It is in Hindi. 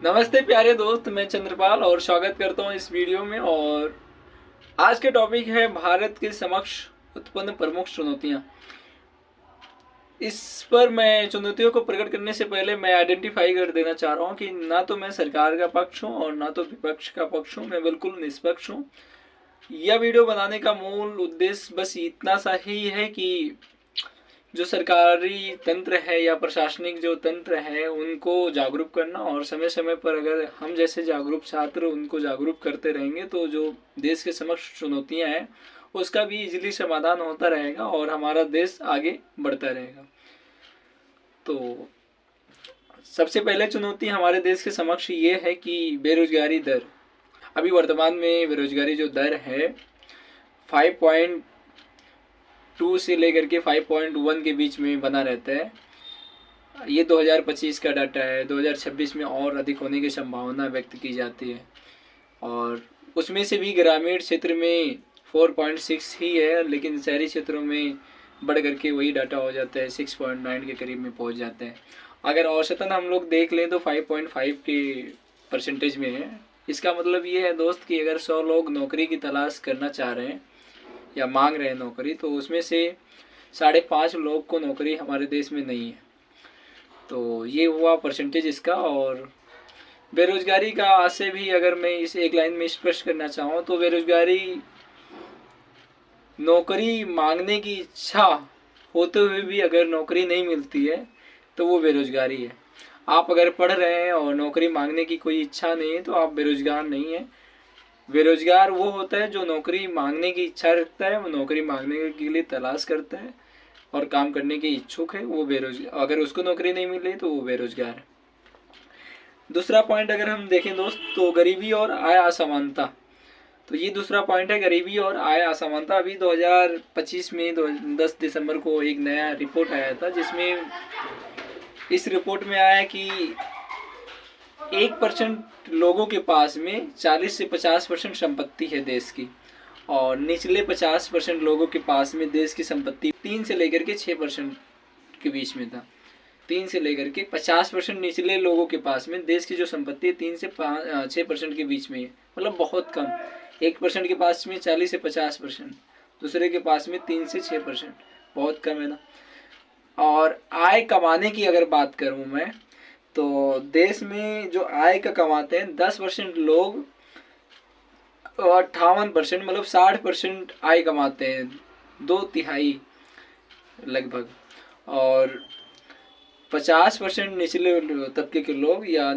नमस्ते प्यारे दोस्त, मैं चंद्रपाल और स्वागत करता हूं इस वीडियो में। और आज के टॉपिक है भारत के समक्ष उत्पन्न प्रमुख चुनौतियां। इस पर मैं चुनौतियों को प्रकट करने से पहले मैं आइडेंटिफाई कर देना चाह रहा हूं कि ना तो मैं सरकार का पक्ष हूं और ना तो विपक्ष का पक्ष हूं। मैं बिल्कुल निष्पक्ष हूं। यह वीडियो बनाने का मूल उद्देश्य बस इतना सा ही है कि जो सरकारी तंत्र है या प्रशासनिक जो तंत्र है उनको जागरूक करना, और समय समय पर अगर हम जैसे जागरूक छात्र उनको जागरूक करते रहेंगे तो जो देश के समक्ष चुनौतियां हैं उसका भी इजीली समाधान होता रहेगा और हमारा देश आगे बढ़ता रहेगा। तो सबसे पहले चुनौती हमारे देश के समक्ष ये है कि बेरोजगारी दर। अभी वर्तमान में बेरोजगारी जो दर है 5.2 से लेकर के 5.1 के बीच में बना रहता है। ये 2025 का डाटा है। 2026 में और अधिक होने की संभावना व्यक्त की जाती है, और उसमें से भी ग्रामीण क्षेत्र में 4.6 ही है, लेकिन शहरी क्षेत्रों में बढ़ करके वही डाटा हो जाता है, 6.9 के करीब में पहुंच जाते हैं। अगर औसतन हम लोग देख लें तो 5.5 के परसेंटेज में है। इसका मतलब ये है दोस्त कि अगर 100 लोग नौकरी की तलाश करना चाह रहे हैं या मांग रहे हैं नौकरी, तो उसमें से 5.5 लोग को नौकरी हमारे देश में नहीं है। तो ये हुआ परसेंटेज इसका। और बेरोजगारी का आशय भी अगर मैं इस एक लाइन में स्पष्ट करना चाहूँ तो बेरोजगारी नौकरी मांगने की इच्छा होते हुए भी अगर नौकरी नहीं मिलती है तो वो बेरोजगारी है। आप अगर पढ़ रहे हैं और नौकरी मांगने की कोई इच्छा नहीं है तो आप बेरोजगार नहीं है। बेरोजगार वो होता है जो नौकरी मांगने की इच्छा रखता है, वो नौकरी मांगने के लिए तलाश करता है और काम करने के इच्छुक है, वो बेरोजगार। अगर उसको नौकरी नहीं मिल रही तो वो बेरोजगार है। दूसरा पॉइंट अगर हम देखें दोस्त तो गरीबी और आय असमानता। तो ये दूसरा पॉइंट है, गरीबी और आय असमानता। अभी 2025 में 10 दिसंबर को एक नया रिपोर्ट आया था, जिसमें इस रिपोर्ट में आया कि 1% लोगों के पास में 40 से 50% संपत्ति है देश की, और निचले 50% लोगों के पास में देश की संपत्ति 3 से लेकर के 6% के बीच में था। 3 से लेकर के 50% निचले लोगों के पास में देश की जो संपत्ति है 3 से 6% के बीच में है, मतलब बहुत कम। 1% के पास में 40 से 50%, दूसरे के पास में 3 से 6%, बहुत कम है ना। और आय कमाने की अगर बात करूं मैं तो देश में जो आय का कमाते हैं 10% लोग 58%, मतलब 60% आय कमाते हैं, 2/3 लगभग। और 50% निचले तबके के लोग या